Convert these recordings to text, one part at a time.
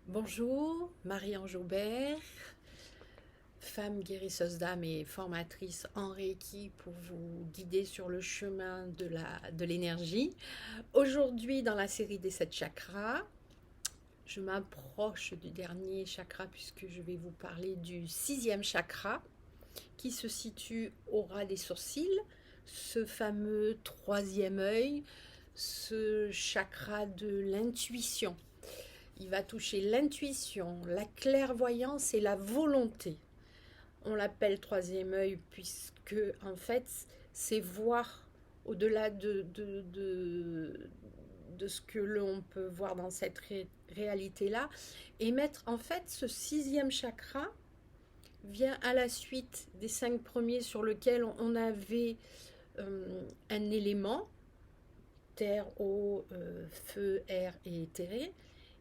Bonjour, Marie-Ange Aubert, femme guérisseuse d'âme et formatrice en Reiki pour vous guider sur le chemin de l'énergie. Aujourd'hui, dans la série des 7 chakras, je m'approche du dernier chakra puisque je vais vous parler du sixième chakra qui se situe au ras des sourcils, ce fameux troisième œil, ce chakra de l'intuition. Il va toucher l'intuition, la clairvoyance et la volonté. On l'appelle troisième œil puisque en fait c'est voir au-delà de ce que l'on peut voir dans cette réalité-là et mettre en fait ce sixième chakra vient à la suite des 5 premiers sur lesquels on avait un élément, terre, eau, feu, air et éthéré.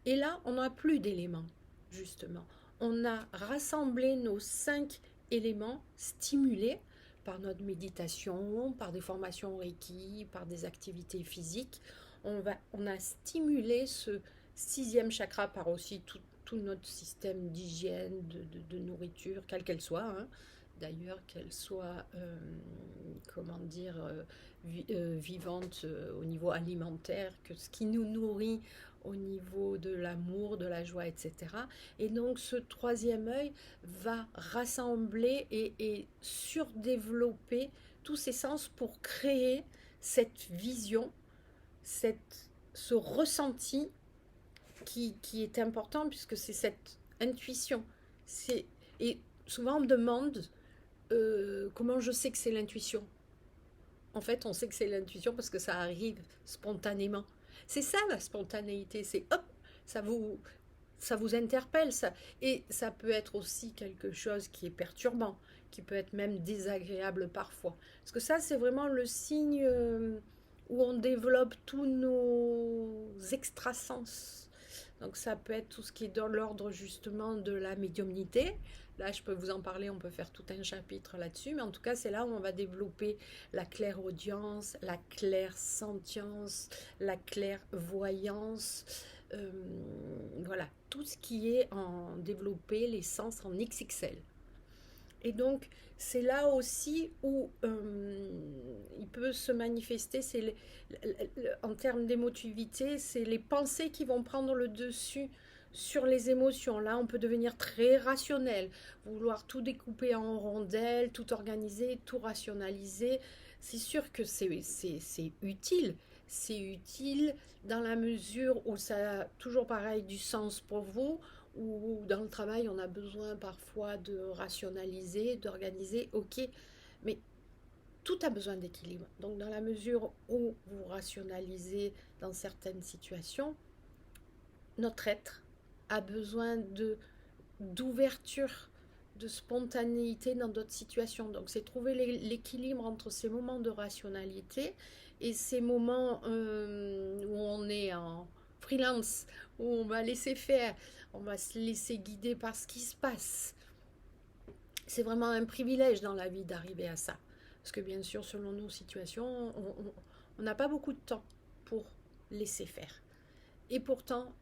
Et là, on n'a plus d'éléments, justement. On a rassemblé nos 5 éléments stimulés par notre méditation, par des formations Reiki, par des activités physiques. On a stimulé ce sixième chakra par aussi tout notre système d'hygiène, de nourriture, quelle qu'elle soit. Hein. D'ailleurs, qu'elle soit, comment dire, vivante au niveau alimentaire, que ce qui nous nourrit au niveau de l'amour, de la joie, etc. Et donc ce troisième œil va rassembler et surdévelopper tous ces sens pour créer cette vision, ce ressenti qui est important puisque c'est cette intuition. Et souvent on me demande comment je sais que c'est l'intuition. En fait, on sait que c'est l'intuition parce que ça arrive spontanément. C'est ça la spontanéité, c'est hop, ça vous, ça vous interpelle, ça. Et ça peut être aussi quelque chose qui est perturbant, qui peut être même désagréable parfois. Parce que ça, c'est vraiment le signe où on développe tous nos extrasens. Donc ça peut être tout ce qui est dans l'ordre justement de la médiumnité. Là, je peux vous en parler, on peut faire tout un chapitre là-dessus, mais en tout cas, c'est là où on va développer la clairaudience, la clairsentience, la clairvoyance, euh, voilà, tout ce qui est en développer les sens en XXL. Et donc, c'est là aussi où il peut se manifester, en termes d'émotivité, c'est les pensées qui vont prendre le dessus sur les émotions. Là, on peut devenir très rationnel, vouloir tout découper en rondelles, tout organiser, tout rationaliser. C'est sûr que c'est utile. C'est utile dans la mesure où ça a toujours pareil du sens pour vous, où dans le travail, on a besoin parfois de rationaliser, d'organiser, ok, mais tout a besoin d'équilibre. Donc dans la mesure où vous rationalisez dans certaines situations, notre être a besoin d'ouverture, de spontanéité dans d'autres situations. Donc c'est trouver l'équilibre entre ces moments de rationalité et ces moments où on est en freelance, où on va laisser faire, on va se laisser guider par ce qui se passe. C'est vraiment un privilège dans la vie d'arriver à ça. Parce que bien sûr, selon nos situations, on n'a pas beaucoup de temps pour laisser faire. Et pourtant,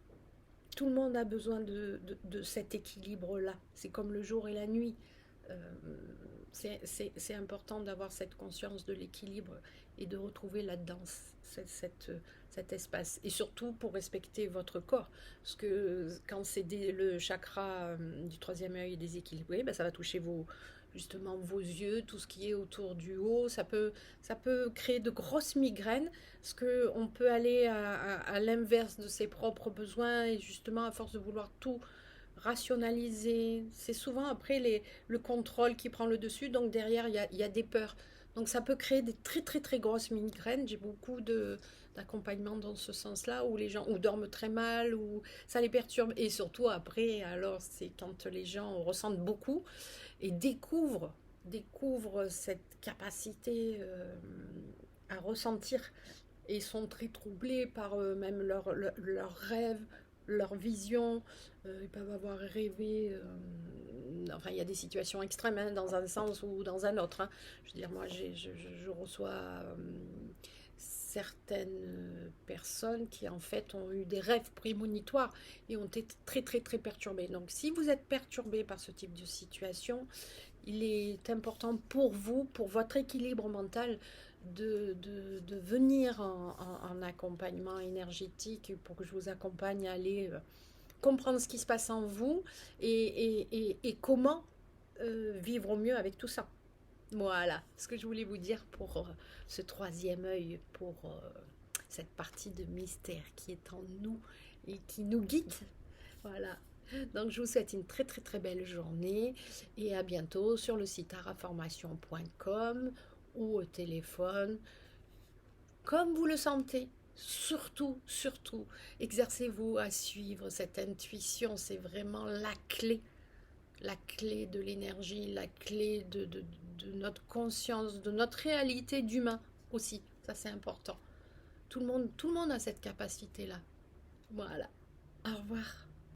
tout le monde a besoin de cet équilibre-là. C'est comme le jour et la nuit. Euh, c'est important d'avoir cette conscience de l'équilibre et de retrouver là-dedans cet espace. Et surtout pour respecter votre corps. Parce que quand c'est le chakra du troisième œil est déséquilibré, ben ça va toucher justement vos yeux, tout ce qui est autour du haut. Ça peut créer de grosses migraines parce qu'on peut aller à l'inverse de ses propres besoins et justement à force de vouloir tout rationaliser. C'est souvent après le contrôle qui prend le dessus, donc derrière il y a des peurs. Donc ça peut créer des très très très grosses migraines. J'ai beaucoup d'accompagnement dans ce sens-là où les gens ou dorment très mal ou ça les perturbe et surtout après alors c'est quand les gens ressentent beaucoup et découvrent cette capacité à ressentir et sont très troublés par même leurs rêves, leur vision. Ils peuvent avoir rêvé. Enfin, il y a des situations extrêmes hein, dans un sens ou dans un autre. Hein. Je veux dire, moi, je reçois certaines personnes qui en fait ont eu des rêves prémonitoires et ont été très très très perturbées. Donc si vous êtes perturbé par ce type de situation, il est important pour vous, pour votre équilibre mental, de venir en accompagnement énergétique pour que je vous accompagne à aller comprendre ce qui se passe en vous et comment vivre au mieux avec tout ça. Voilà ce que je voulais vous dire pour ce troisième œil, pour cette partie de mystère qui est en nous et qui nous guide. Voilà. Donc je vous souhaite une très très très belle journée et à bientôt sur le site araformation.com ou au téléphone, comme vous le sentez. Surtout, surtout, exercez-vous à suivre cette intuition, c'est vraiment la clé de l'énergie, la clé de notre conscience, de notre réalité d'humain aussi. Ça, c'est important. Tout le monde a cette capacité-là. Voilà. Au revoir.